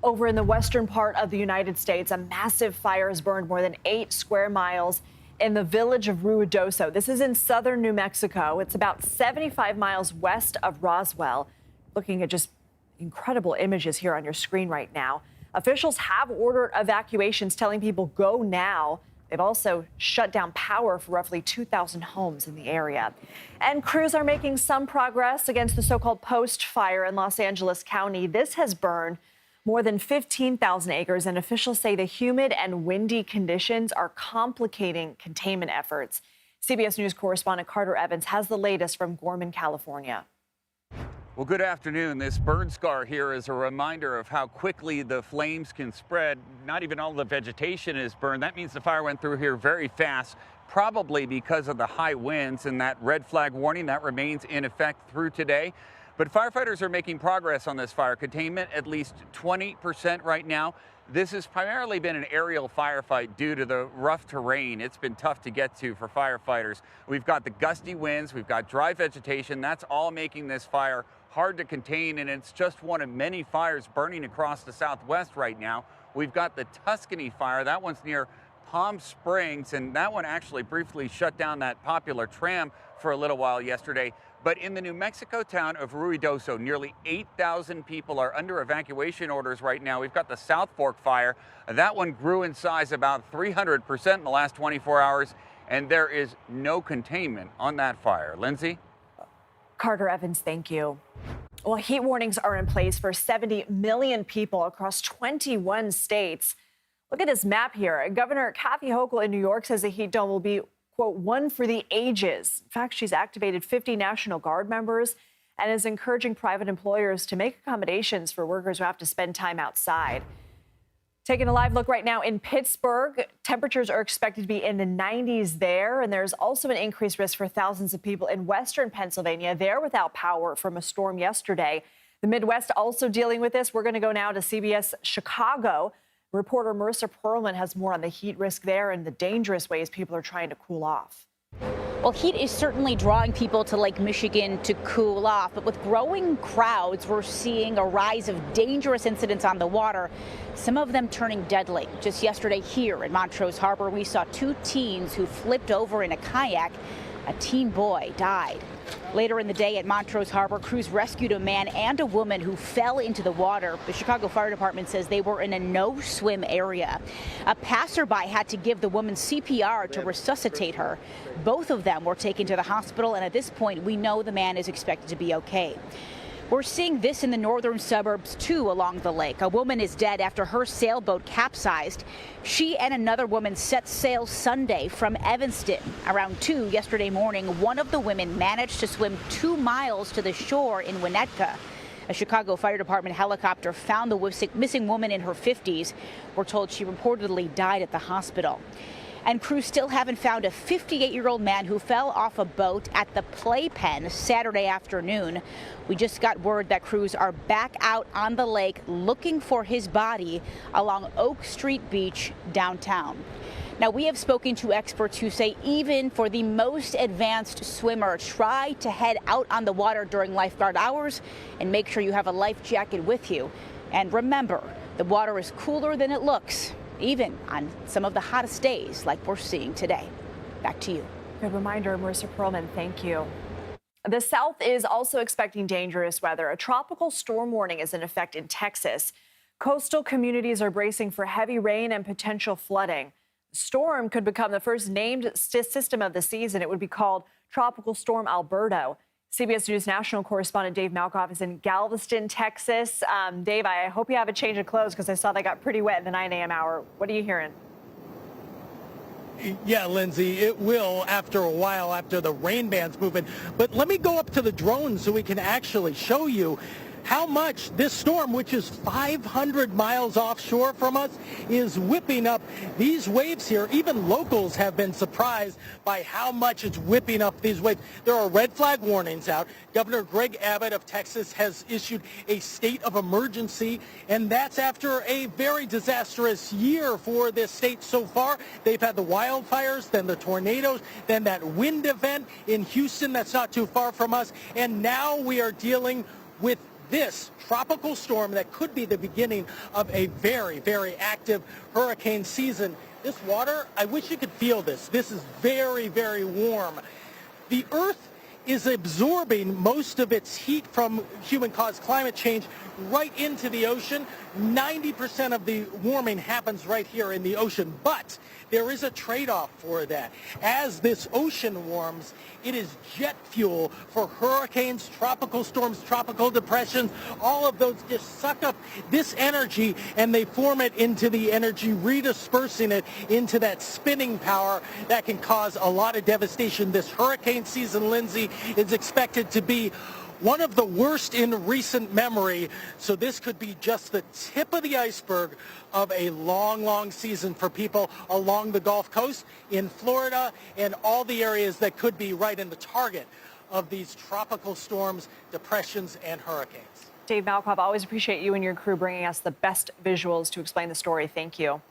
Over in the western part of the United States, a massive fire has burned more than 8 square miles in the village of Ruidoso. This is in southern New Mexico. It's about 75 miles west of Roswell. Looking at just incredible images here on your screen right now. Officials have ordered evacuations, telling people go now. They've also shut down power for roughly 2,000 homes in the area. And crews are making some progress against the so-called Post fire in Los Angeles County. This has burned more than 15,000 acres, and officials say the humid and windy conditions are complicating containment efforts. CBS News correspondent Carter Evans has the latest from Gorman, California. Well, good afternoon. This burn scar here is a reminder of how quickly the flames can spread. Not even all the vegetation is burned. That means the fire went through here very fast, probably because of the high winds, and that red flag warning that remains in effect through today. But firefighters are making progress on this fire containment, at least 20% right now. This has primarily been an aerial firefight due to the rough terrain. It's been tough to get to for firefighters. We've got the gusty winds, we've got dry vegetation. That's all making this fire hard to contain, and it's just one of many fires burning across the Southwest right now. We've got the Tuscany fire. That one's near Palm Springs, and that one actually briefly shut down that popular tram for a little while yesterday. But in the New Mexico town of Ruidoso, nearly 8,000 people are under evacuation orders right now. We've got the South Fork fire. That one grew in size about 300% in the last 24 hours, and there is no containment on that fire. Lindsay? Carter Evans, thank you. Well, heat warnings are in place for 70 million people across 21 states. Look at this map here. Governor Kathy Hochul in New York says the heat dome will be, quote, one for the ages. In fact, she's activated 50 National Guard members and is encouraging private employers to make accommodations for workers who have to spend time outside. Taking a live look right now in Pittsburgh. Temperatures are expected to be in the 90s there, and there's also an increased risk for thousands of people in western Pennsylvania. They're without power from a storm yesterday. The Midwest also dealing with this. We're going to go now to CBS Chicago. Reporter Marissa Perlman has more on the heat risk there and the dangerous ways people are trying to cool off. Well, heat is certainly drawing people to Lake Michigan to cool off, but with growing crowds, we're seeing a rise of dangerous incidents on the water, some of them turning deadly. Just yesterday here in Montrose Harbor, we saw 2 teens who flipped over in a kayak. A teen boy died. Later in the day at Montrose Harbor, crews rescued a man and a woman who fell into the water. The Chicago Fire Department says they were in a no-swim area. A passerby had to give the woman CPR to resuscitate her. Both of them were taken to the hospital, and at this point, we know the man is expected to be okay. We're seeing this in the northern suburbs, too, along the lake. A woman is dead after her sailboat capsized. She and another woman set sail Sunday from Evanston. Around 2 yesterday morning, one of the women managed to swim 2 miles to the shore in Winnetka. A Chicago Fire Department helicopter found the missing woman in her 50s. We're told she reportedly died at the hospital. And crews still haven't found a 58-year-old man who fell off a boat at the Playpen Saturday afternoon. We just got word that crews are back out on the lake looking for his body along Oak Street Beach downtown. Now, we have spoken to experts who say even for the most advanced swimmer, try to head out on the water during lifeguard hours and make sure you have a life jacket with you. And remember, the water is cooler than it looks, even on some of the hottest days like we're seeing today. Back to you. Good reminder, Marissa Perlman. Thank you. The South is also expecting dangerous weather. A tropical storm warning is in effect in Texas. Coastal communities are bracing for heavy rain and potential flooding. The storm could become the first named system of the season. It would be called Tropical Storm Alberto. CBS News national correspondent Dave Malkoff is in Galveston, Texas. Dave, I hope you have a change of clothes because I saw they got pretty wet in the 9 a.m. hour. What are you hearing? Yeah, Lindsay, it will after a while, after the rain band's moving. But let me go up to the drone so we can actually show you how much this storm, which is 500 miles offshore from us, is whipping up these waves here. Even locals have been surprised by how much it's whipping up these waves. There are red flag warnings out. Governor Greg Abbott of Texas has issued a state of emergency, and that's after a very disastrous year for this state so far. They've had the wildfires, then the tornadoes, then that wind event in Houston that's not too far from us, and now we are dealing with this tropical storm that could be the beginning of a very, very active hurricane season. This water, I wish you could feel this. This is very, very warm. The Earth is absorbing most of its heat from human-caused climate change right into the ocean. 90% of the warming happens right here in the ocean, but there is a trade-off for that. As this ocean warms, it is jet fuel for hurricanes, tropical storms, tropical depressions. All of those just suck up this energy and they form it into the energy, redispersing it into that spinning power that can cause a lot of devastation. This hurricane season, Lindsay, is expected to be one of the worst in recent memory. So this could be just the tip of the iceberg of a long, long season for people along the Gulf Coast, in Florida, and all the areas that could be right in the target of these tropical storms, depressions, and hurricanes. Dave Malkoff, always appreciate you and your crew bringing us the best visuals to explain the story. Thank you.